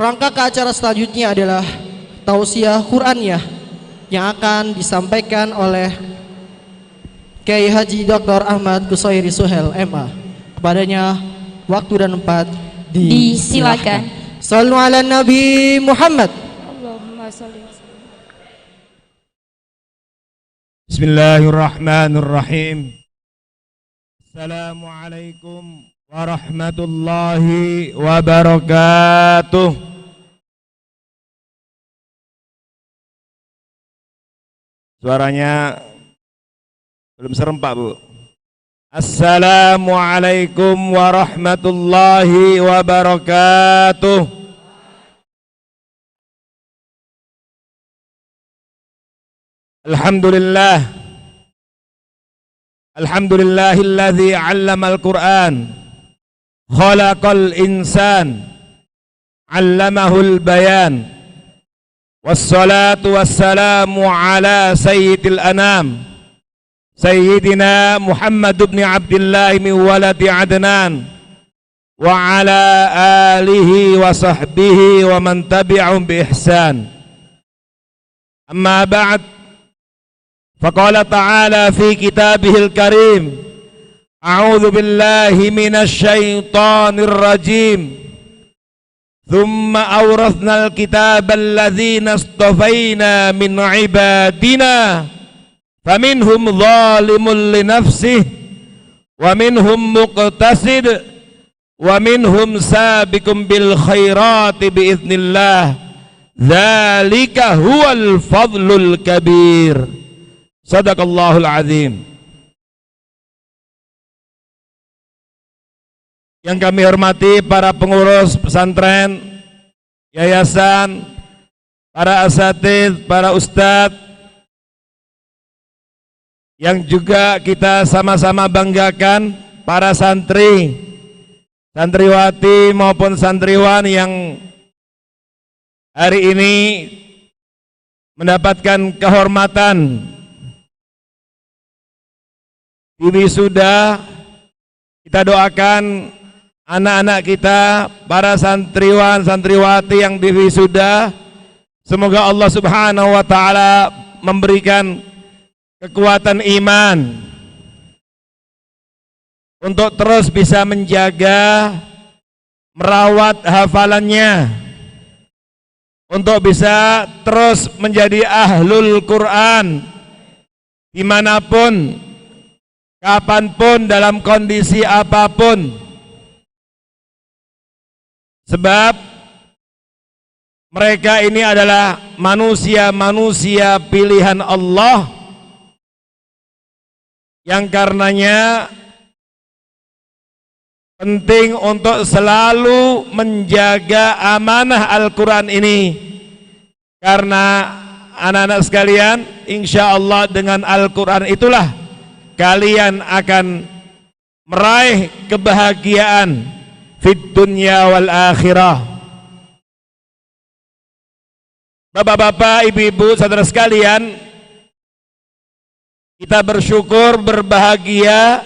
Rangka ke acara selanjutnya adalah tausiah Qur'aniyah yang akan disampaikan oleh Kiai Haji Dr. Ahmad Kusoiri Suhel MA. Kepadanya waktu dan tempat disilakan. Sallu ala Nabi Muhammad. Allahumma shalli. Bismillahirrahmanirrahim. Assalamualaikum warahmatullahi wabarakatuh. Suaranya belum serempak, Bu. Assalamualaikum warahmatullahi wabarakatuh. Alhamdulillah. Alhamdulillahilladzi 'allamal Qur'an. Khalaqal insan. 'allamahul bayan. Wassalatu wassalamu ala sayyidil anam Sayyidina Muhammad ibn Abdillah min waladi Adnan wa ala alihi wa sahbihi wa man tabi'ahum bi ihsan. Amma ba'd, faqala ta'ala fi kitabihil karim, a'udzu billahi minasy syaithanir rajim. ثم أورثنا الكتاب الذين اصطفينا من عبادنا فمنهم ظالم لنفسه ومنهم مقتصد ومنهم سابق بالخيرات بإذن الله ذلك هو الفضل الكبير صدق الله العظيم. Yang kami hormati para pengurus pesantren, yayasan, para asatidz, para ustadz, yang juga kita sama-sama banggakan, para santri, santriwati maupun santriwan yang hari ini mendapatkan kehormatan di wisuda. Kita doakan anak-anak kita, para santriwan, santriwati yang diwisuda, semoga Allah Subhanahu wa ta'ala memberikan kekuatan iman untuk terus bisa menjaga, merawat hafalannya, untuk bisa terus menjadi ahlul Quran dimanapun, kapanpun, dalam kondisi apapun. Sebab mereka ini adalah manusia-manusia pilihan Allah yang karenanya penting untuk selalu menjaga amanah Al-Quran ini. Karena anak-anak sekalian, insya Allah dengan Al-Quran itulah kalian akan meraih kebahagiaan fid dunya wal akhirah. Bapak-bapak, ibu-ibu, saudara sekalian, kita bersyukur, berbahagia,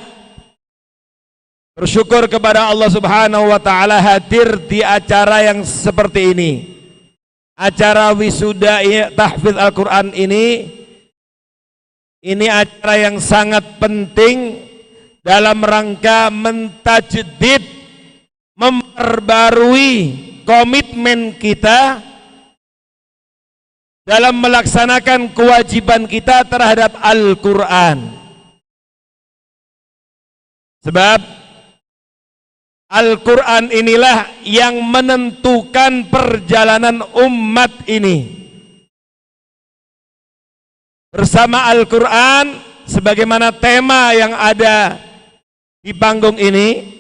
bersyukur kepada Allah Subhanahu wa ta'ala hadir di acara yang seperti ini. Acara wisuda tahfidz Al-Quran ini acara yang sangat penting dalam rangka mentajdid, memperbarui komitmen kita dalam melaksanakan kewajiban kita terhadap Al-Quran. Sebab Al-Quran inilah yang menentukan perjalanan umat ini. Bersama Al-Quran, sebagaimana tema yang ada di panggung ini,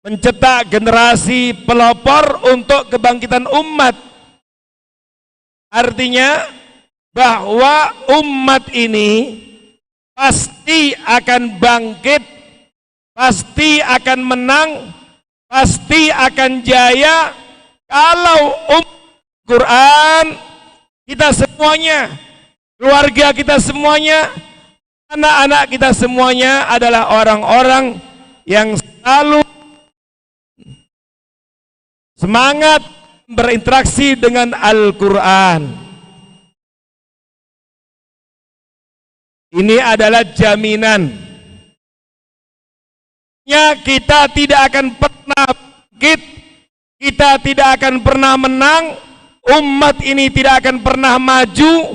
mencetak generasi pelopor untuk kebangkitan umat. Artinya bahwa umat ini pasti akan bangkit, pasti akan menang, pasti akan jaya kalau Quran kita semuanya, keluarga kita semuanya, anak-anak kita semuanya adalah orang-orang yang selalu semangat berinteraksi dengan Al-Quran. Ini adalah jaminan. Kita tidak akan pernah bangkit, kita tidak akan pernah menang, umat ini tidak akan pernah maju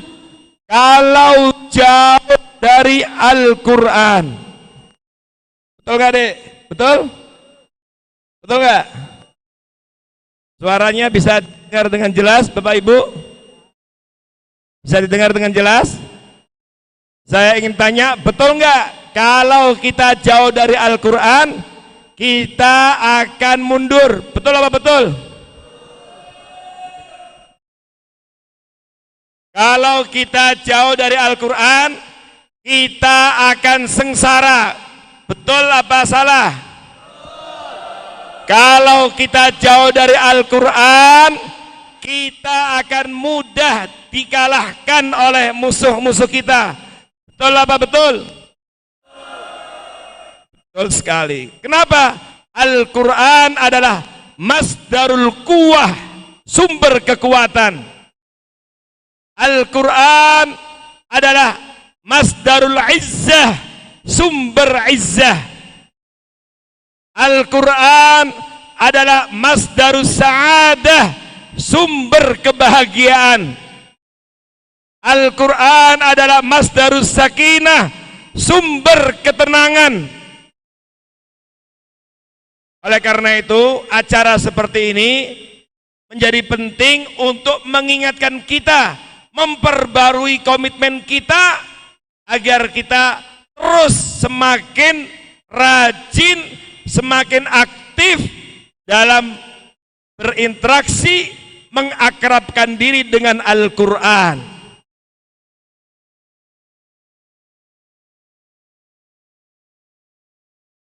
kalau jauh dari Al-Quran. Betul gak, Dek? Betul? Betul gak? Suaranya bisa didengar dengan jelas, Bapak Ibu? Bisa didengar dengan jelas? Saya ingin tanya, betul nggak kalau kita jauh dari Al-Quran, kita akan mundur? Betul apa betul? Kalau kita jauh dari Al-Quran, kita akan sengsara. Betul apa salah? Kalau kita jauh dari Al-Quran, kita akan mudah dikalahkan oleh musuh-musuh kita. Betul apa betul? Betul sekali. Kenapa? Al-Quran adalah masdarul quwwah, sumber kekuatan. Al-Quran adalah masdarul izzah, sumber izzah. Al-Quran adalah masdarus sa'adah, sumber kebahagiaan. Al-Quran adalah masdarus sakinah, sumber ketenangan. Oleh karena itu, acara seperti ini menjadi penting untuk mengingatkan kita, memperbarui komitmen kita agar kita terus semakin rajin, semakin aktif dalam berinteraksi, mengakrabkan diri dengan Al-Quran.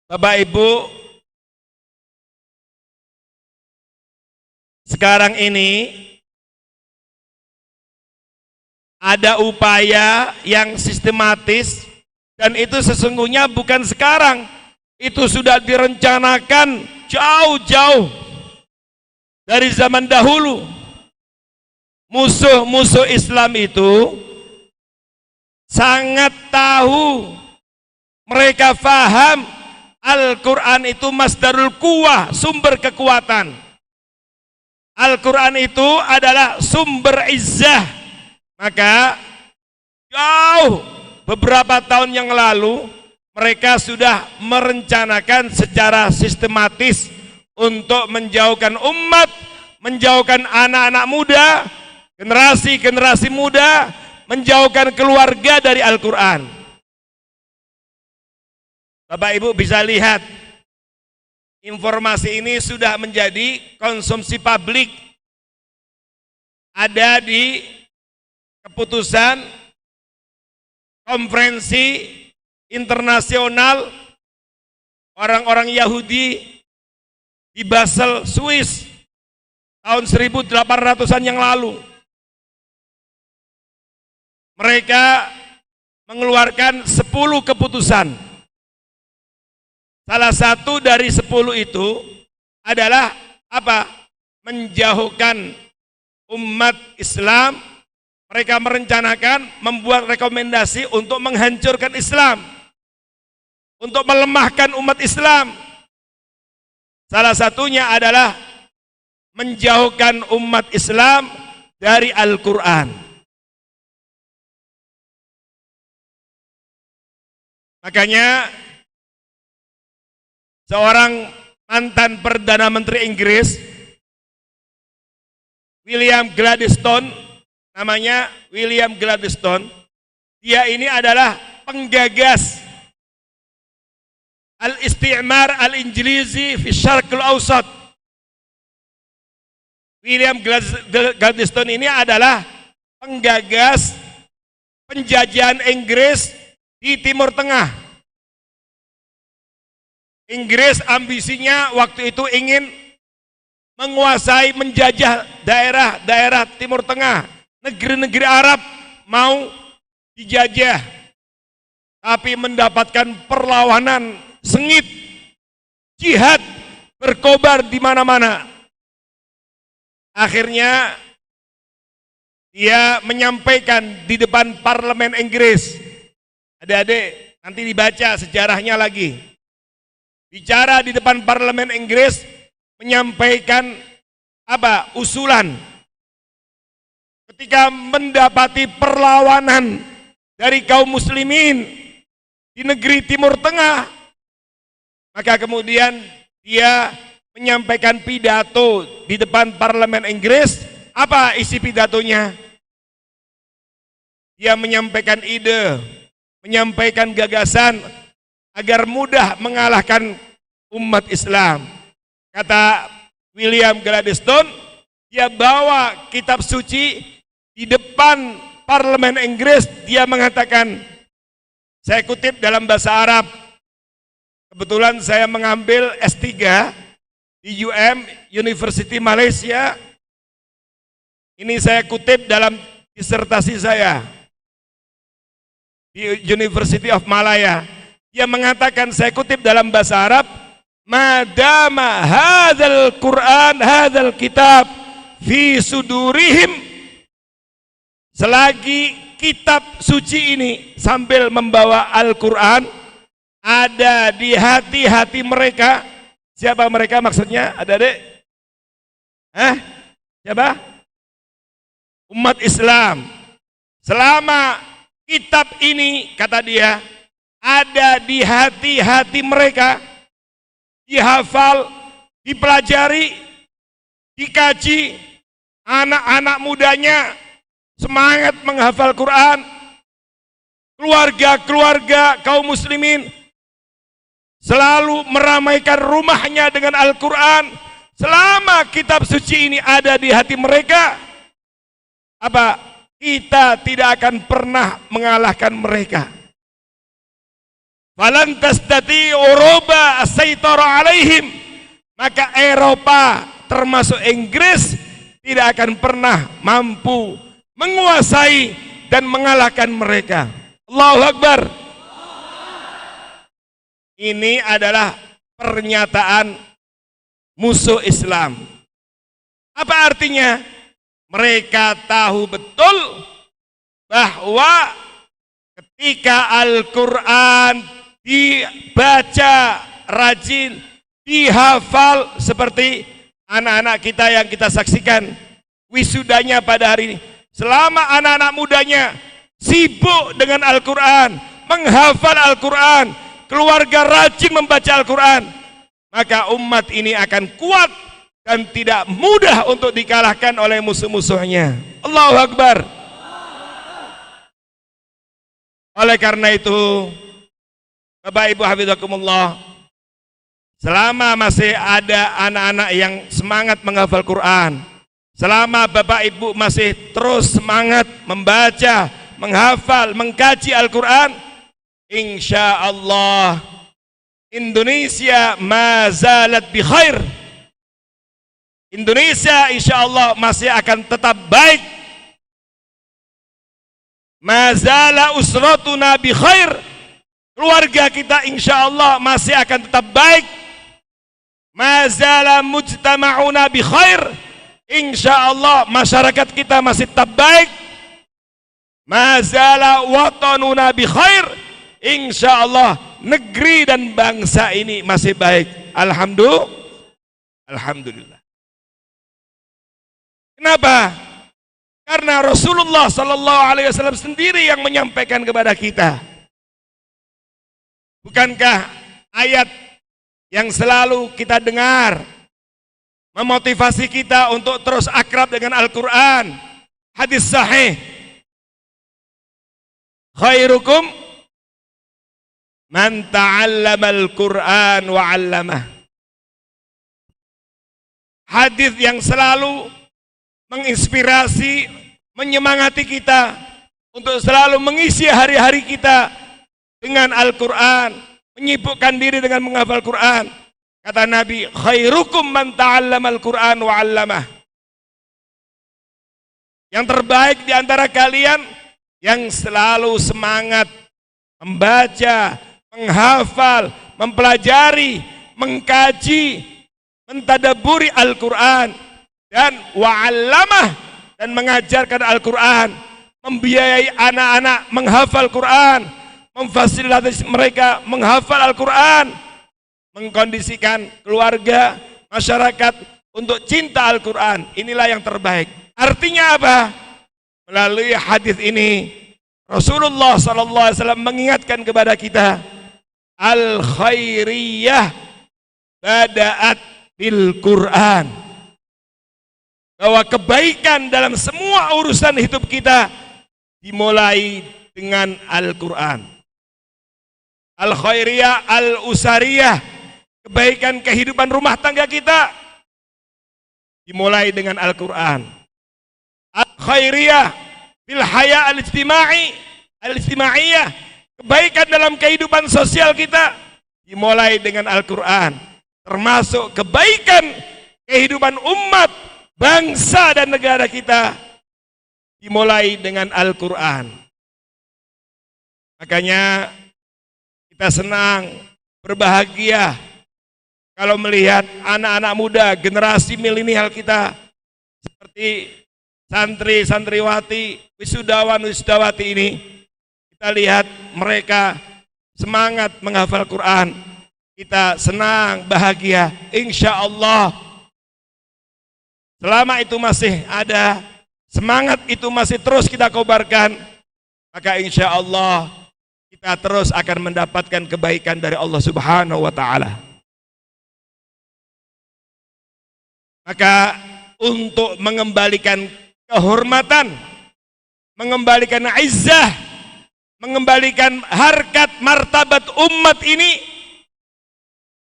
Bapak Ibu, sekarang ini ada upaya yang sistematis, dan itu sesungguhnya bukan sekarang, itu sudah direncanakan jauh-jauh dari zaman dahulu. Musuh-musuh Islam itu sangat tahu, mereka faham Al-Quran itu masdarul quwwah, sumber kekuatan. Al-Quran itu adalah sumber izzah. Maka jauh beberapa tahun yang lalu mereka sudah merencanakan secara sistematis untuk menjauhkan umat, menjauhkan anak-anak muda, generasi-generasi muda, menjauhkan keluarga dari Al-Quran. Bapak Ibu bisa lihat, informasi ini sudah menjadi konsumsi publik. Ada di keputusan konferensi internasional orang-orang Yahudi di Basel, Swiss tahun 1800-an yang lalu. Mereka mengeluarkan 10 keputusan. Salah satu dari 10 itu adalah apa? Menjauhkan umat Islam. Mereka merencanakan membuat rekomendasi untuk menghancurkan Islam, untuk melemahkan umat Islam. Salah satunya adalah menjauhkan umat Islam dari Al-Quran. Makanya seorang mantan Perdana Menteri Inggris, William Gladstone, namanya William Gladstone, dia ini adalah penggagas Al-Istimar Al-Injilizi fi Syarqul Awsat. William Gladstone ini adalah penggagas penjajahan Inggris di Timur Tengah. Inggris ambisinya waktu itu ingin menguasai, menjajah daerah-daerah Timur Tengah. Negeri-negeri Arab mau dijajah, tapi mendapatkan perlawanan sengit, jihad berkobar di mana-mana. Akhirnya dia menyampaikan di depan parlemen Inggris. Adik-adik, nanti dibaca sejarahnya lagi. Bicara di depan parlemen Inggris, menyampaikan apa? Usulan. Ketika mendapati perlawanan dari kaum muslimin di negeri Timur Tengah, maka kemudian dia menyampaikan pidato di depan parlemen Inggris. Apa isi pidatonya? Dia menyampaikan ide, menyampaikan gagasan agar mudah mengalahkan umat Islam. Kata William Gladstone, dia bawa kitab suci di depan parlemen Inggris. Dia mengatakan, saya kutip dalam bahasa Arab, kebetulan saya mengambil S3 di University Malaysia. Ini saya kutip dalam disertasi saya di University of Malaya. Dia mengatakan, saya kutip dalam bahasa Arab, madama hadzal Quran hadzal kitab fi sudurihim, selagi kitab suci ini sambil membawa Al-Quran ada di hati-hati mereka. Siapa mereka maksudnya? Adik-adik? Siapa? Umat Islam. Selama kitab ini, kata dia, ada di hati-hati mereka, dihafal, dipelajari, dikaji, anak-anak mudanya semangat menghafal Quran, keluarga-keluarga kaum muslimin selalu meramaikan rumahnya dengan Al-Quran. Selama kitab suci ini ada di hati mereka, apa? Kita tidak akan pernah mengalahkan mereka. Falan tastati Uroba asaitara alaihim, maka Eropa termasuk Inggris tidak akan pernah mampu menguasai dan mengalahkan mereka. Allahu Akbar. Ini adalah pernyataan musuh Islam. Apa artinya? Mereka tahu betul bahwa ketika Al-Quran dibaca rajin, dihafal, seperti anak-anak kita yang kita saksikan wisudanya pada hari ini, selama anak-anak mudanya sibuk dengan Al-Quran, menghafal Al-Quran, keluarga rajin membaca Al-Quran, maka umat ini akan kuat dan tidak mudah untuk dikalahkan oleh musuh-musuhnya. Allahu Akbar. Oleh karena itu, Bapak Ibu hafizakumullah, selama masih ada anak-anak yang semangat menghafal Quran, selama Bapak Ibu masih terus semangat membaca, menghafal, mengkaji Al-Quran, insya Allah Indonesia mazalat bi khair. Indonesia insya Allah masih akan tetap baik. Mazala usratuna bi khair. Keluarga kita insya Allah masih akan tetap baik. Mazala mujtama'una bi khair. Insya Allah masyarakat kita masih tetap baik. Mazala watanuna bi khair. Insya Allah negeri dan bangsa ini masih baik. Alhamdulillah. Kenapa? Karena Rasulullah Sallallahu Alaihi Wasallam sendiri yang menyampaikan kepada kita. Bukankah ayat yang selalu kita dengar memotivasi kita untuk terus akrab dengan Al-Quran? Hadis sahih, khairukum man ta'allama al-Quran wa 'allamah. Hadis yang selalu menginspirasi, menyemangati kita untuk selalu mengisi hari-hari kita dengan Al-Quran, menyibukkan diri dengan menghafal Quran. Kata Nabi, khairukum man ta'allama al-Quran wa 'allamah. Yang terbaik di antara kalian yang selalu semangat membaca, menghafal, mempelajari, mengkaji, mentadaburi Al-Quran, dan wa'allamah, dan mengajarkan Al-Quran, membiayai anak-anak menghafal Quran, memfasilitasi mereka menghafal Al-Quran, mengkondisikan keluarga, masyarakat untuk cinta Al-Quran. Inilah yang terbaik. Artinya apa? Melalui hadis ini Rasulullah SAW mengingatkan kepada kita, al-khairiyah bada'at bil Quran, bahwa kebaikan dalam semua urusan hidup kita dimulai dengan Al-Quran. Al-khairiyah al-usariyah, kebaikan kehidupan rumah tangga kita dimulai dengan Al-Quran. Al-khairiyah bil haya al-ijtimaiyah, kebaikan dalam kehidupan sosial kita dimulai dengan Al-Quran. Termasuk kebaikan kehidupan umat, bangsa dan negara kita dimulai dengan Al-Quran. Makanya kita senang, berbahagia kalau melihat anak-anak muda, generasi milenial kita, seperti santri-santriwati, wisudawan-wisudawati ini, kita lihat mereka semangat menghafal Quran. Kita senang, bahagia. Insya Allah, selama itu masih ada, semangat itu masih terus kita kobarkan, maka insya Allah kita terus akan mendapatkan kebaikan dari Allah Subhanahu wa Ta'ala. Maka untuk mengembalikan kehormatan, mengembalikan izzah, mengembalikan harkat martabat umat ini,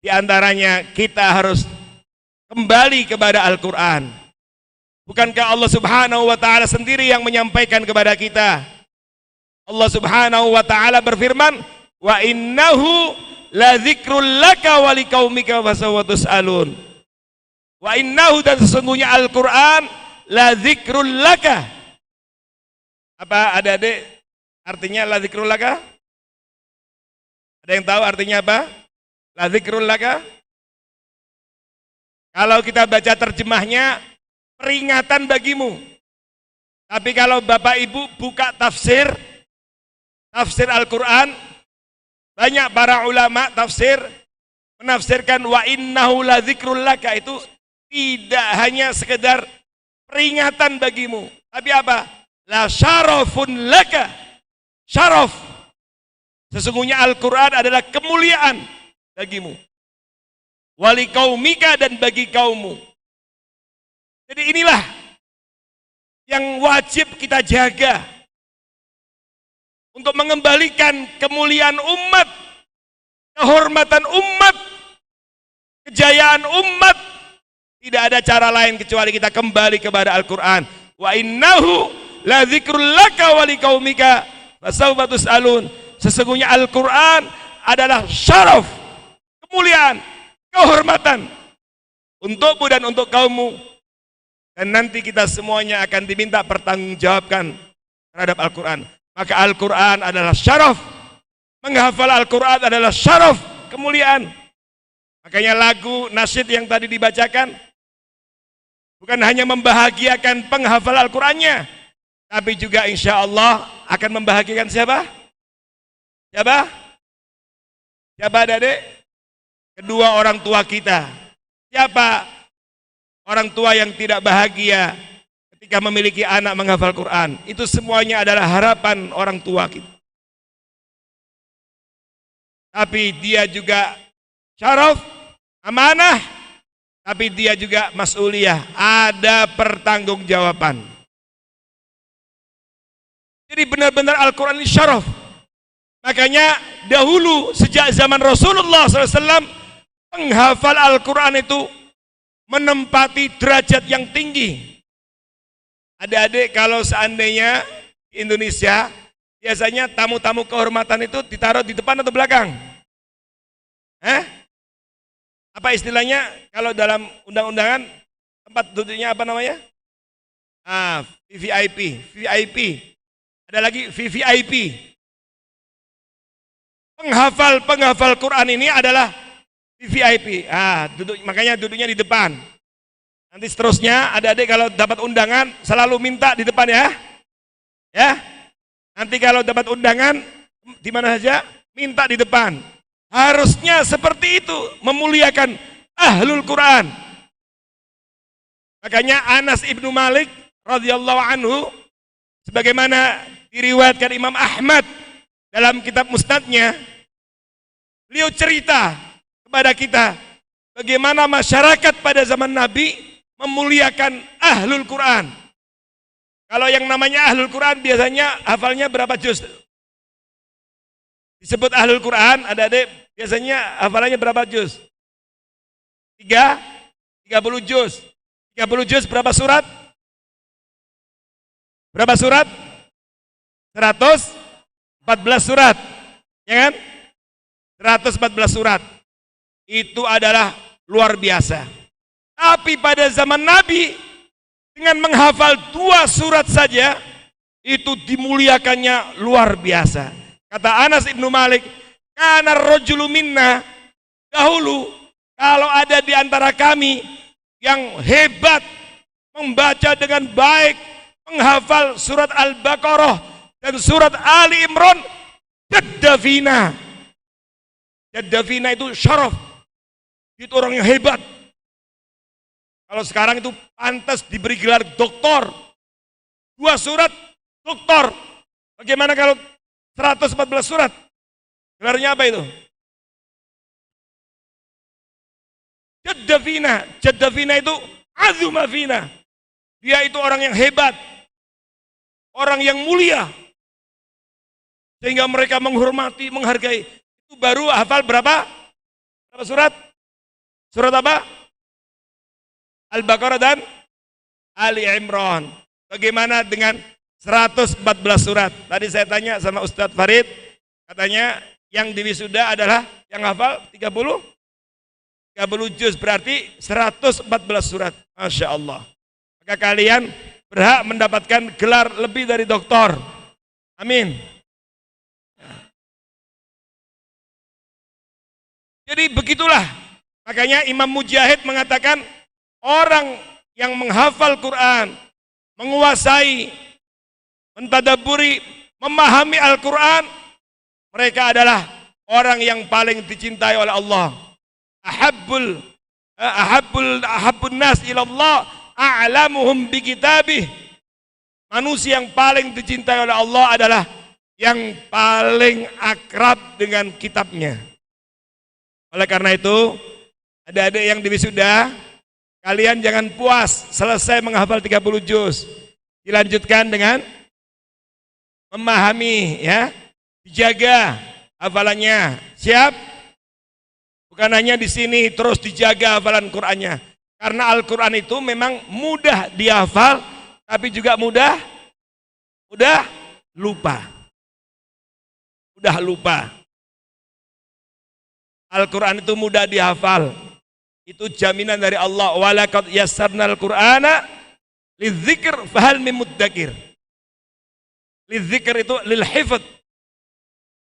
di antaranya kita harus kembali kepada Al-Quran. Bukankah Allah Subhanahu wa Ta'ala sendiri yang menyampaikan kepada kita? Allah Subhanahu wa Ta'ala berfirman, wa innahu la dzikrul laka wa liqaumika wa sawfa tus'alun. Wa innahu, dan sesungguhnya Al-Quran, la dzikrul laka. Apa adik-adik artinya la dzikrul laka? Ada yang tahu artinya apa? La dzikrul laka? Kalau kita baca terjemahnya, peringatan bagimu. Tapi kalau Bapak Ibu buka tafsir Al-Quran, banyak para ulama tafsir menafsirkan wa innahu la dzikrul laka, itu tidak hanya sekedar peringatan bagimu, tapi apa? La syarafun laka. Syaraf, sesungguhnya Al-Quran adalah kemuliaan bagimu. Wali kaumika, dan bagi kaummu. Jadi inilah yang wajib kita jaga untuk mengembalikan kemuliaan umat, kehormatan umat, kejayaan umat. Tidak ada cara lain kecuali kita kembali kepada Al-Quran. Wa innahu la dzikrul laka wa liqaumika fasawfa tus'alun. Sesungguhnya Al-Quran adalah syaraf, kemuliaan, kehormatan untukmu dan untuk kaummu. Dan nanti kita semuanya akan diminta pertanggungjawabkan terhadap Al-Quran. Maka Al-Quran adalah syaraf, menghafal Al-Quran adalah syaraf, kemuliaan. Makanya lagu nasyid yang tadi dibacakan bukan hanya membahagiakan penghafal Al-Qurannya, tapi juga insya Allah akan membahagiakan siapa? Siapa? Siapa adik-adik? Kedua orang tua kita. Siapa orang tua yang tidak bahagia ketika memiliki anak menghafal Quran? Itu semuanya adalah harapan orang tua kita. Tapi dia juga syaraf, amanah, tapi dia juga mas'uliyah, ada pertanggungjawaban. Jadi benar-benar Al-Quran ini syaraf. Makanya dahulu sejak zaman Rasulullah SAW, penghafal Al-Quran itu menempati derajat yang tinggi. Adik-adik, kalau seandainya di Indonesia, biasanya tamu-tamu kehormatan itu ditaruh di depan atau belakang? Apa istilahnya kalau dalam undang-undangan, tempat duduknya apa namanya? VVIP. Ada lagi VVIP. Penghafal Quran ini adalah VVIP. Makanya duduknya di depan. Nanti seterusnya adik-adik kalau dapat undangan selalu minta di depan ya. Ya. Nanti kalau dapat undangan di mana saja minta di depan. Harusnya seperti itu, memuliakan ahlul Quran. Makanya Anas ibnu Malik radhiyallahu anhu sebagaimana diriwayatkan Imam Ahmad dalam kitab Musnadnya, beliau cerita kepada kita bagaimana masyarakat pada zaman Nabi memuliakan ahlul Quran. Kalau yang namanya ahlul Quran biasanya hafalnya berapa juz? Disebut ahlul Quran, adik-adik biasanya hafalannya berapa juz? 30 juz. 30 juz berapa surat? Berapa surat? 114 surat. Ya kan? 114 surat. Itu adalah luar biasa. Tapi pada zaman Nabi, dengan menghafal 2 surat saja, itu dimuliakannya luar biasa. Kata Anas ibnu Malik, kana rajulu minna, dahulu kalau ada di antara kami yang hebat, membaca dengan baik, menghafal surat Al-Baqarah dan surat Ali Imran, jaddafina. Jaddafina itu syaraf, itu orang yang hebat. Kalau sekarang itu pantas diberi gelar doktor. 2 surat doktor. Bagaimana kalau 114 surat? Gelarnya apa itu? Jaddafina. Jaddafina itu azumafina. Dia itu orang yang hebat. Orang yang mulia. Sehingga mereka menghormati, menghargai. Itu baru hafal berapa? Berapa surat? Surat apa? Al-Baqarah dan Ali Imran. Bagaimana dengan 114 surat? Tadi saya tanya sama Ustadz Farid, katanya yang di wisuda adalah yang hafal 30 juz, berarti 114 surat. Masya Allah. Maka kalian berhak mendapatkan gelar lebih dari doktor. Amin. Jadi begitulah. Makanya Imam Mujahid mengatakan, orang yang menghafal Quran, menguasai, mentadabburi, memahami Al-Quran, mereka adalah orang yang paling dicintai oleh Allah. Ahabbun nas ilallah a'lamuhum bi kitabih. Manusia yang paling dicintai oleh Allah adalah yang paling akrab dengan kitabnya. Oleh karena itu, adik-adik yang diwisuda, kalian jangan puas selesai menghafal 30 juz. Dilanjutkan dengan memahami, ya. Dijaga hafalannya. Siap? Bukan hanya di sini, terus dijaga hafalan Qur'annya. Karena Al-Qur'an itu memang mudah dihafal, tapi juga mudah lupa. Mudah lupa. Al-Qur'an itu mudah dihafal. Itu jaminan dari Allah. Walaqad yassarnal Qur'ana lidzikr fahal mim muddakir. Lidzikr itu lil hifdz.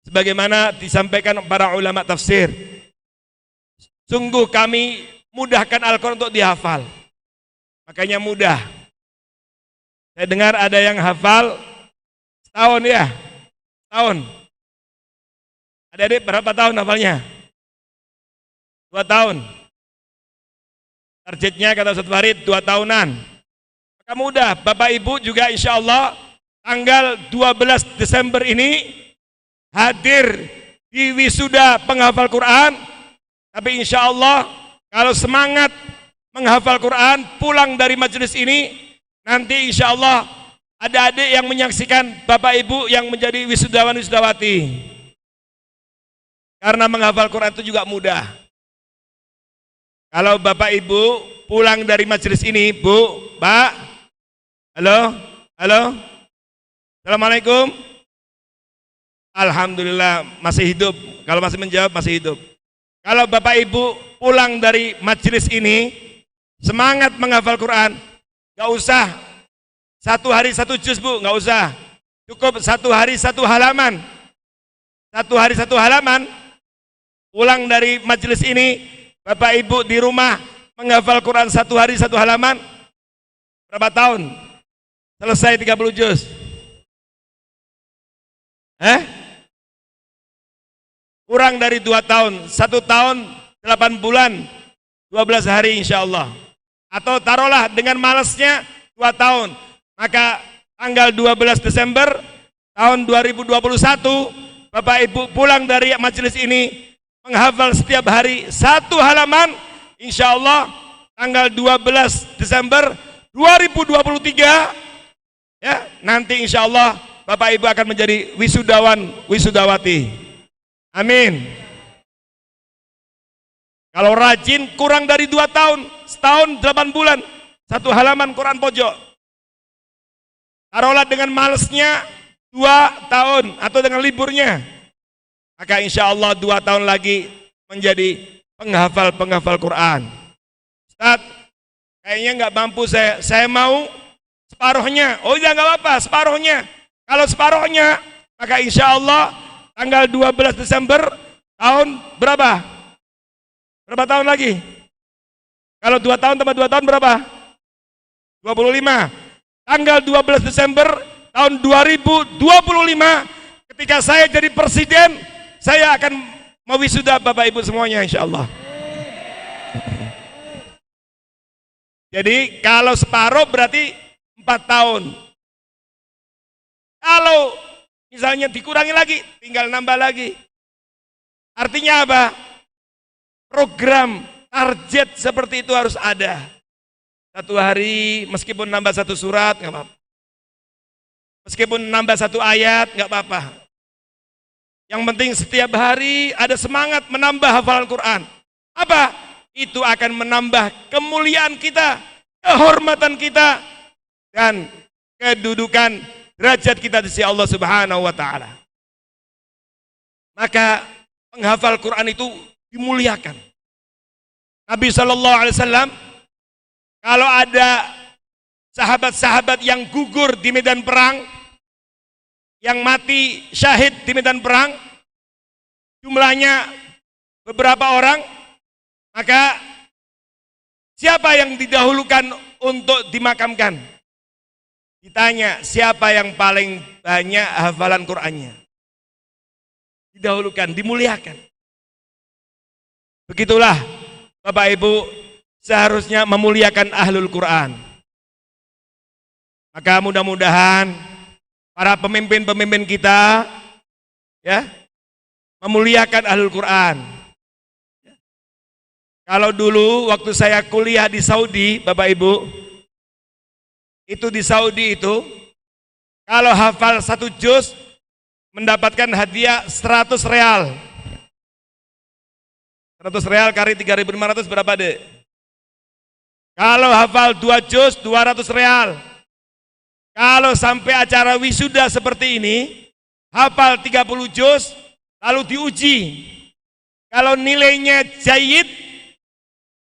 Sebagaimana disampaikan para ulama tafsir. Sungguh kami mudahkan Al-Qur'an untuk dihafal. Makanya mudah. Saya dengar ada yang hafal setahun ya. Tahun. Adik-adik berapa tahun hafalnya? 2 tahun. Targetnya kata Ustadz Farid 2 tahunan. Maka mudah, Bapak Ibu juga insya Allah tanggal 12 Desember ini hadir di wisuda penghafal Quran. Tapi insya Allah kalau semangat menghafal Quran, pulang dari majelis ini, nanti insya Allah ada adik yang menyaksikan Bapak Ibu yang menjadi wisudawan wisudawati. Karena menghafal Quran itu juga mudah. Kalau Bapak Ibu pulang dari majelis ini, Bu, Pak, halo, Assalamualaikum. Alhamdulillah masih hidup. Kalau masih menjawab masih hidup. Kalau Bapak Ibu pulang dari majelis ini semangat menghafal Quran, gak usah 1 hari 1 juz, Bu, gak usah. Cukup 1 hari 1 halaman. 1 hari 1 halaman. Pulang dari majelis ini, Bapak Ibu di rumah menghafal Quran satu hari satu halaman? Berapa tahun? Selesai 30 juz. Kurang dari 2 tahun. 1 tahun 8 bulan 12 hari insya Allah. Atau taruhlah dengan malasnya 2 tahun. Maka tanggal 12 Desember tahun 2021 Bapak Ibu pulang dari majelis ini menghafal setiap hari 1 halaman, insya Allah tanggal 12 Desember 2023 ya, nanti insya Allah Bapak Ibu akan menjadi wisudawan, wisudawati. Amin. Kalau rajin kurang dari 2 tahun, setahun 8 bulan, 1 halaman Quran pojok. Taruhlah dengan malesnya 2 tahun atau dengan liburnya, maka insya Allah 2 tahun lagi menjadi penghafal Quran. Ustaz, kayaknya nggak mampu saya mau separuhnya. Oh ya nggak apa-apa, separuhnya. Kalau separuhnya, maka insya Allah tanggal 12 Desember tahun berapa? Berapa tahun lagi? Kalau 2 tahun tambah 2 tahun berapa? 25. Tanggal 12 Desember tahun 2025 ketika saya jadi presiden, saya akan mewisuda Bapak Ibu semuanya insya Allah. Jadi kalau separuh berarti 4 tahun. Kalau misalnya dikurangi lagi, tinggal nambah lagi. Artinya apa? Program, target seperti itu harus ada. 1 hari meskipun nambah 1 surat nggak apa-apa. Meskipun nambah 1 ayat nggak apa-apa. Yang penting setiap hari ada semangat menambah hafalan Quran. Apa? Itu akan menambah kemuliaan kita, kehormatan kita, dan kedudukan derajat kita di sisi Allah Subhanahu wa taala. Maka penghafal Quran itu dimuliakan. Nabi sallallahu alaihi wasallam, kalau ada sahabat-sahabat yang gugur di medan perang, yang mati syahid di medan perang, jumlahnya beberapa orang, maka siapa yang didahulukan untuk dimakamkan? Ditanya, siapa yang paling banyak hafalan Qur'annya? Didahulukan, dimuliakan. Begitulah Bapak Ibu seharusnya memuliakan ahlul Quran. Maka mudah-mudahan para pemimpin-pemimpin kita ya memuliakan ahlul Quran. Kalau dulu waktu saya kuliah di Saudi, Bapak Ibu, itu di Saudi itu kalau hafal 1 juz mendapatkan hadiah 100 real. 100 real kali 3.500 berapa dek? Kalau hafal 2 juz 200 real. Kalau sampai acara wisuda seperti ini, hafal 30 juz lalu diuji. Kalau nilainya jayyid,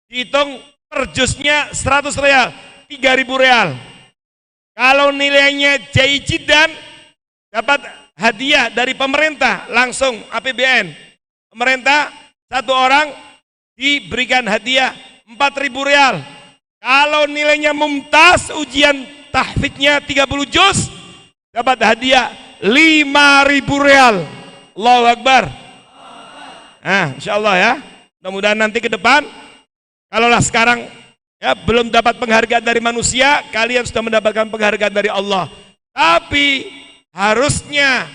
dihitung per juznya 100 real, 3.000 real. Kalau nilainya jayyidan, dapat hadiah dari pemerintah langsung APBN. Pemerintah 1 orang diberikan hadiah 4.000 real. Kalau nilainya mumtaz, ujian tahfidnya 30 juz, dapat hadiah 5.000 real. Allahu Akbar. Nah, insya Allah ya. Mudah-mudahan nanti ke depan, kalaulah sekarang ya belum dapat penghargaan dari manusia, kalian sudah mendapatkan penghargaan dari Allah. Tapi harusnya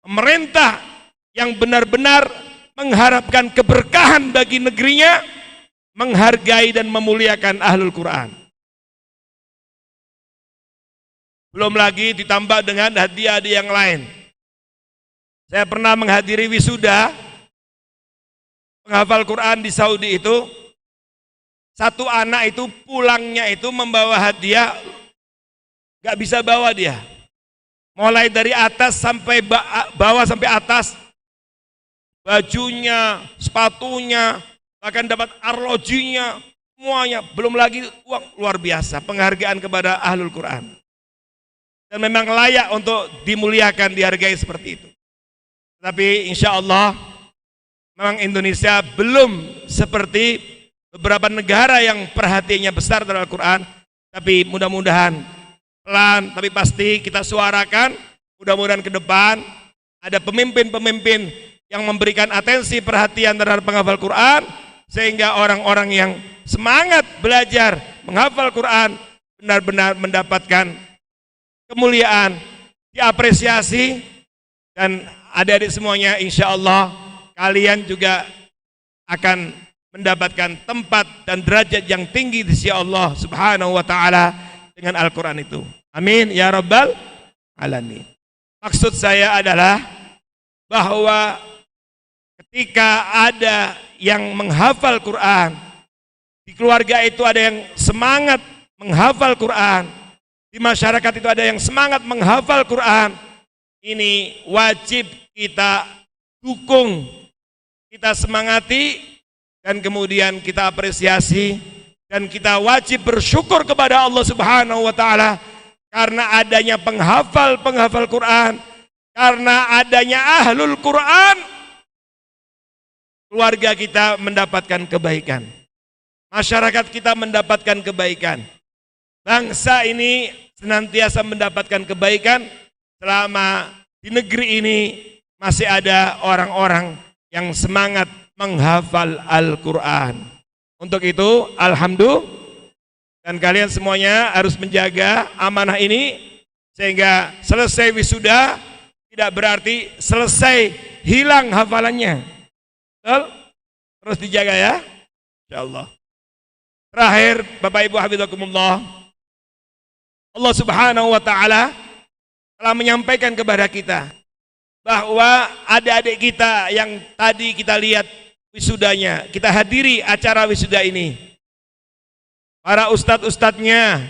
pemerintah yang benar-benar mengharapkan keberkahan bagi negerinya, menghargai dan memuliakan ahlul Quran. Belum lagi ditambah dengan hadiah-hadiah yang lain. Saya pernah menghadiri wisuda penghafal Quran di Saudi itu. 1 anak itu pulangnya itu membawa hadiah, gak bisa bawa dia. Mulai dari atas sampai bawah sampai atas, bajunya, sepatunya, bahkan dapat arlojinya, semuanya. Belum lagi uang, luar biasa penghargaan kepada ahlul Quran. Dan memang layak untuk dimuliakan, dihargai seperti itu. Tapi insya Allah memang Indonesia belum seperti beberapa negara yang perhatiannya besar terhadap Al-Quran, tapi mudah-mudahan pelan tapi pasti kita suarakan. Mudah-mudahan ke depan ada pemimpin-pemimpin yang memberikan atensi perhatian terhadap penghafal Quran, sehingga orang-orang yang semangat belajar menghafal Quran benar-benar mendapatkan kemuliaan, diapresiasi. Dan adik-adik semuanya, insya Allah kalian juga akan mendapatkan tempat dan derajat yang tinggi di sisi Allah Subhanahu wa ta'ala dengan Al-Quran itu. Amin ya rabbal alamin. Maksud saya adalah bahwa ketika ada yang menghafal Quran, di keluarga itu ada yang semangat menghafal Quran, di masyarakat itu ada yang semangat menghafal Quran, ini wajib kita dukung, kita semangati, dan kemudian kita apresiasi, dan kita wajib bersyukur kepada Allah Subhanahu wa ta'ala karena adanya penghafal Quran, karena adanya ahlul Quran, keluarga kita mendapatkan kebaikan, masyarakat kita mendapatkan kebaikan, bangsa ini senantiasa mendapatkan kebaikan selama di negeri ini masih ada orang-orang yang semangat menghafal Al-Quran. Untuk itu, alhamdulillah, dan kalian semuanya harus menjaga amanah ini, sehingga selesai wisuda tidak berarti selesai hilang hafalannya. Betul? Terus dijaga ya, insyaallah. Terakhir, Bapak Ibu hafizakumullah, Allah Subhanahu wa ta'ala telah menyampaikan kepada kita bahwa adik-adik kita yang tadi kita lihat wisudanya, kita hadiri acara wisuda ini, para ustadz-ustadznya,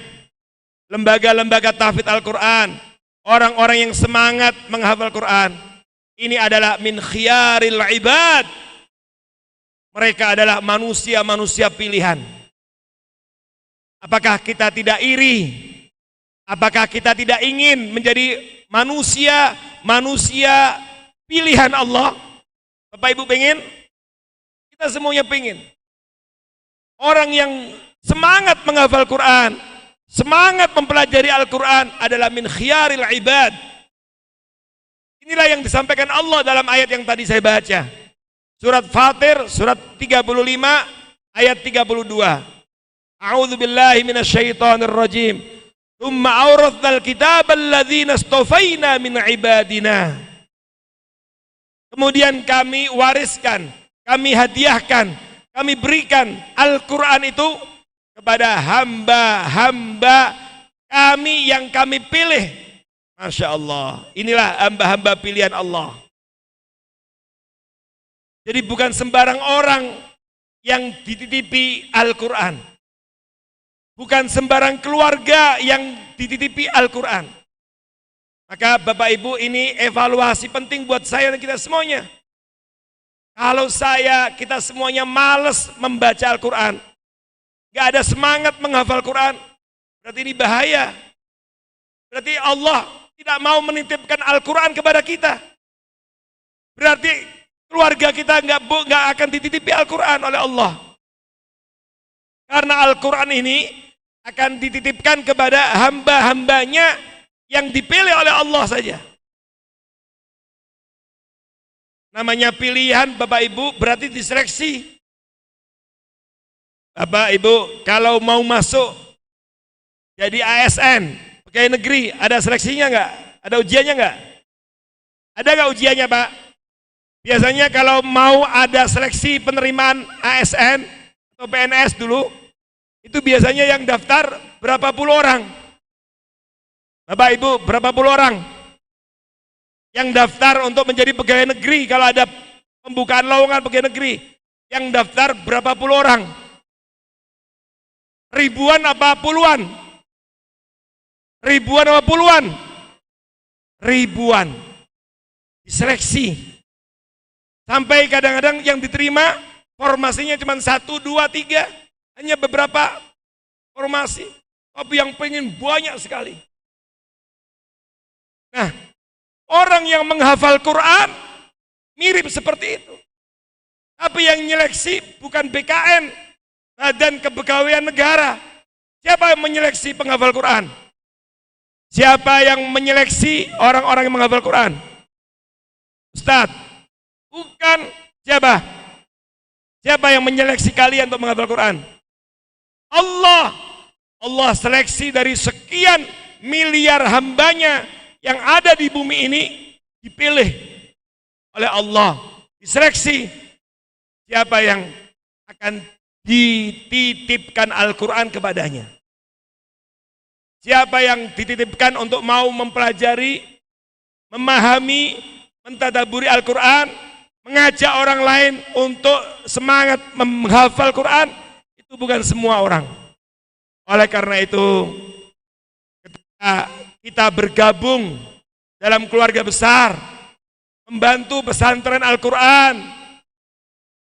lembaga-lembaga tahfidz Al-Quran, orang-orang yang semangat menghafal Quran, ini adalah min khiyaril ibad. Mereka adalah manusia-manusia pilihan. Apakah kita tidak iri? Apakah kita tidak ingin menjadi manusia pilihan Allah? Bapak Ibu pengen? Kita semuanya pengen. Orang yang semangat menghafal Quran, semangat mempelajari Al-Quran adalah min khiyaril ibad. Inilah yang disampaikan Allah dalam ayat yang tadi saya baca. Surat Fatir, surat 35, ayat 32. A'udzu billahi minasyaitonir rajim. Tsumma awrathnal kitaba alladzina istafaina min ibadina. Kemudian kami wariskan, kami hadiahkan, kami berikan Al-Quran itu kepada hamba-hamba kami yang kami pilih. Masya Allah, inilah hamba-hamba pilihan Allah. Jadi bukan sembarang orang yang dititipi Al-Quran, bukan sembarang keluarga yang dititipi Al-Quran. Maka Bapak Ibu, ini evaluasi penting buat saya dan kita semuanya. Kalau kita semuanya malas membaca Al-Quran, gak ada semangat menghafal Quran, berarti ini bahaya. Berarti Allah tidak mau menitipkan Al-Quran kepada kita. Berarti keluarga kita gak akan dititipi Al-Quran oleh Allah. Karena Al-Quran ini akan dititipkan kepada hamba-hambanya yang dipilih oleh Allah saja. Namanya pilihan Bapak Ibu berarti diseleksi. Bapak Ibu kalau mau masuk jadi ASN, pegawai negeri, ada seleksinya enggak? Ada ujiannya enggak? Ada enggak ujiannya Pak? Biasanya kalau mau ada seleksi penerimaan ASN atau PNS dulu, itu biasanya yang daftar berapa puluh orang? Bapak Ibu, berapa puluh orang yang daftar untuk menjadi pegawai negeri? Kalau ada pembukaan lowongan pegawai negeri, yang daftar berapa puluh orang? Ribuan apa puluhan? Ribuan apa puluhan? Ribuan. Diseleksi. Sampai kadang-kadang yang diterima formasinya cuma 1, 2, 3. Hanya beberapa formasi. Tapi yang pengen banyak sekali. Nah, orang yang menghafal Quran mirip seperti itu. Tapi yang nyeleksi bukan BKN, Badan Kepegawaian Negara. Siapa yang menyeleksi penghafal Quran? Siapa yang menyeleksi orang-orang yang menghafal Quran? Ustaz, bukan. Siapa? Siapa yang menyeleksi kalian untuk menghafal Quran? Allah. Allah seleksi dari sekian miliar hambanya yang ada di bumi ini, dipilih oleh Allah, diseleksi siapa yang akan dititipkan Al-Quran kepadanya. Siapa yang dititipkan untuk mau mempelajari, memahami, mentadaburi Al-Quran, mengajak orang lain untuk semangat menghafal Quran, itu bukan semua orang. Oleh karena itu, ketika kita bergabung dalam keluarga besar, membantu pesantren Al-Quran,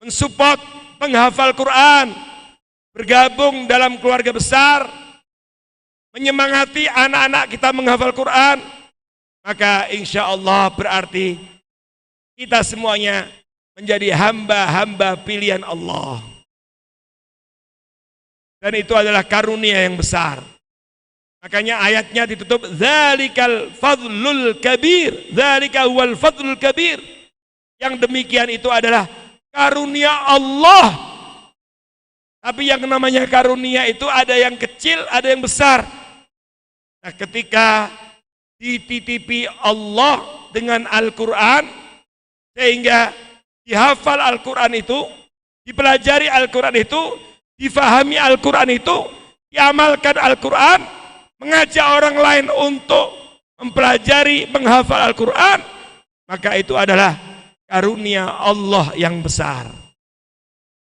mensupport penghafal Quran, bergabung dalam keluarga besar, menyemangati anak-anak kita menghafal Quran, maka insya Allah berarti kita semuanya menjadi hamba-hamba pilihan Allah. Dan itu adalah karunia yang besar. Makanya ayatnya ditutup, Dzalikal fadlul kabir, dzalika huwal fadlul kabir. Yang demikian itu adalah karunia Allah. Tapi yang namanya karunia itu ada yang kecil, ada yang besar. Nah, ketika dititipi Allah dengan Al-Quran, sehingga dihafal Al-Quran itu, dipelajari Al-Quran itu, difahami Al-Quran itu, diamalkan Al-Quran, mengajak orang lain untuk mempelajari, menghafal Al-Quran, maka itu adalah karunia Allah yang besar.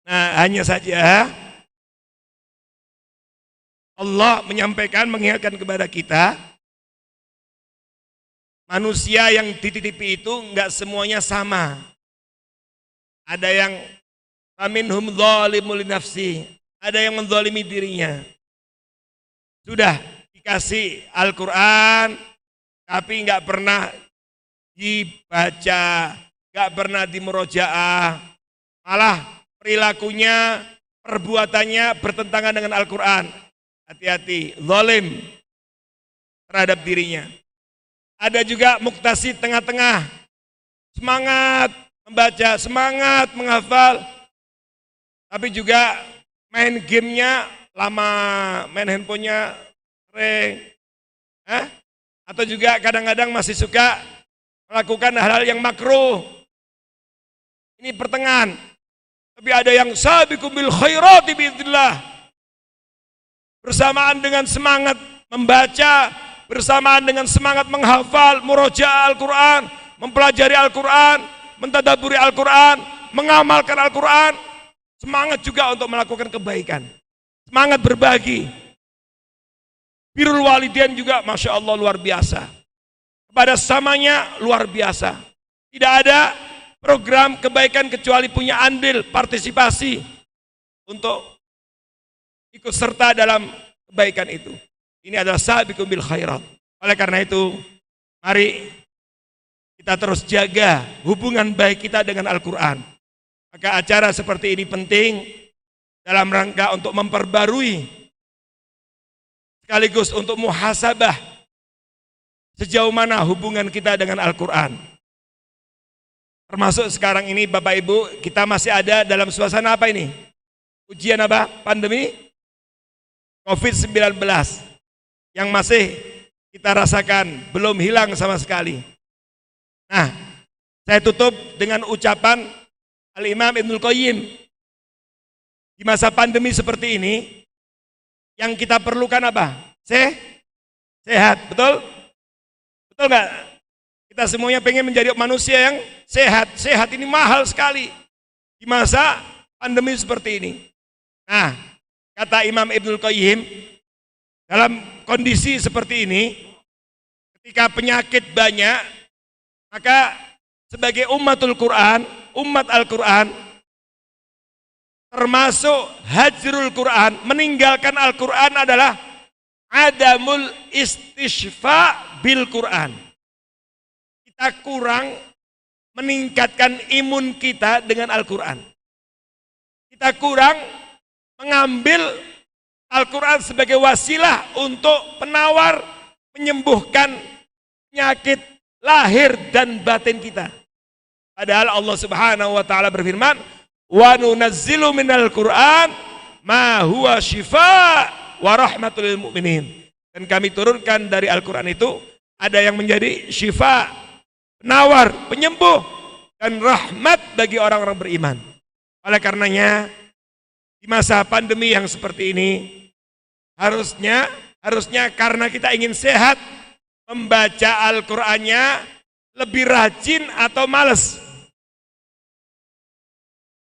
Nah, hanya saja Allah menyampaikan, mengingatkan kepada kita, manusia yang dititipi itu enggak semuanya sama. Ada yang faminhum dzalimun linafsi, ada yang menzalimi dirinya. Sudah dikasih Al-Quran, tapi enggak pernah dibaca, enggak pernah dimurojaah, malah perilakunya, perbuatannya bertentangan dengan Al-Quran. Hati-hati, zalim terhadap dirinya. Ada juga muktasid tengah-tengah, semangat membaca, semangat menghafal, tapi juga main gamenya lama, main handphonenya sering, atau juga kadang-kadang masih suka melakukan hal-hal yang makruh. Ini pertengahan. Tapi ada yang sabiqu bil khairati biidznillah. Bersamaan dengan semangat membaca, bersamaan dengan semangat menghafal, murojaah Al-Quran, mempelajari Al-Quran, mentadaburi Al-Quran, mengamalkan Al-Quran, semangat juga untuk melakukan kebaikan, semangat berbagi. Birrul walidain juga Masya Allah luar biasa, kepada samanya luar biasa. Tidak ada program kebaikan kecuali punya andil, partisipasi untuk ikut serta dalam kebaikan itu. Ini adalah sabiqum bil khairat. Oleh karena itu, mari kita terus jaga hubungan baik kita dengan Al-Quran. Maka acara seperti ini penting dalam rangka untuk memperbarui, sekaligus untuk muhasabah sejauh mana hubungan kita dengan Al-Quran. Termasuk sekarang ini Bapak Ibu, kita masih ada dalam suasana apa ini? Ujian apa? Pandemi COVID-19 yang masih kita rasakan, belum hilang sama sekali. Nah, saya tutup dengan ucapan Al-Imam Ibnul Qayyim. Di masa pandemi seperti ini, yang kita perlukan apa? Sehat, betul? Betul nggak? Kita semuanya pengen menjadi manusia yang sehat. Sehat ini mahal sekali di masa pandemi seperti ini. Nah, kata Imam Ibnul Qayyim, dalam kondisi seperti ini, ketika penyakit banyak, maka sebagai umatul Quran, umat Al-Quran, termasuk hajrul Quran, meninggalkan Al-Quran adalah adamul istishfa bil Quran. Kita kurang meningkatkan imun kita dengan Al-Quran. Kita kurang mengambil Al-Quran sebagai wasilah untuk penawar menyembuhkan penyakit lahir dan batin kita. Padahal Allah Subhanahu wa taala berfirman, "Wa nunazzilu minal Qur'an ma huwa syifaa wa rahmatul lil mu'minin." Dan kami turunkan dari Al-Quran itu ada yang menjadi syifa, penawar, penyembuh, dan rahmat bagi orang-orang beriman. Oleh karenanya, di masa pandemi yang seperti ini, harusnya karena kita ingin sehat, membaca Al-Qur'annya lebih rajin atau malas.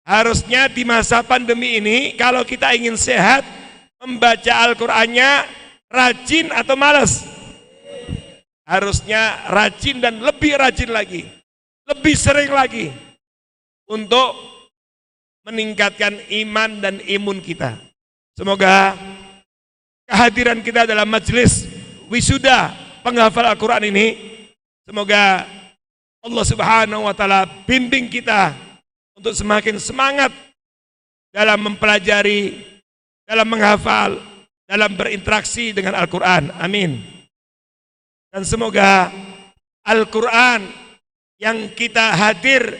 Harusnya di masa pandemi ini, kalau kita ingin sehat, membaca Al-Qur'annya rajin atau malas? Harusnya rajin dan lebih rajin lagi, lebih sering lagi, untuk meningkatkan iman dan imun kita. Semoga kehadiran kita dalam majelis wisuda penghafal Al-Quran ini, semoga Allah Subhanahu wa taala bimbing kita untuk semakin semangat dalam mempelajari, dalam menghafal, dalam berinteraksi dengan Al-Quran. Amin. Dan semoga Al-Quran yang kita hadir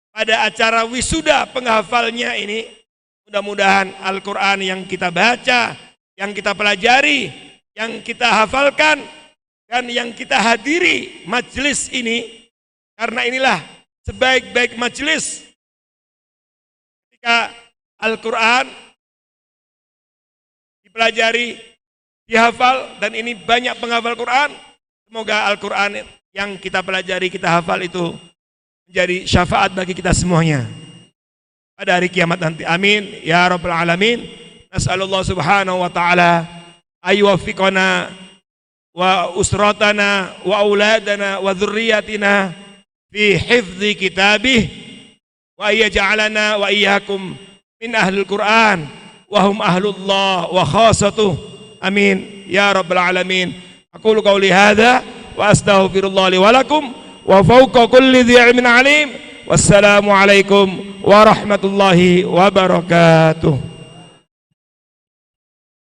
pada acara wisuda penghafalnya ini, mudah-mudahan Al-Quran yang kita baca, yang kita pelajari, yang kita hafalkan, dan yang kita hadiri majelis ini, karena inilah sebaik-baik majelis ketika Al-Quran dipelajari, dihafal, dan ini banyak penghafal Quran. Semoga Al-Quran yang kita pelajari, kita hafal itu menjadi syafaat bagi kita semuanya pada hari kiamat nanti. Amin ya rabbal alamin. Nas'alullah subhanahu wa ta'ala ayyuwaffiqana wa usratana wa auladana wa dhurriyyatina fi hifdzi kitabih wa yaj'alana wa iyyakum min ahlil Qur'an wa hum ahlullah wa khassatuh. Amin ya rabbal alamin. Aqulu qawli hadza wa astaghfirullah li wa lakum wa fawqa kulli dhi ilmin alim. Wassalamu alaikum warahmatullahi wabarakatuh.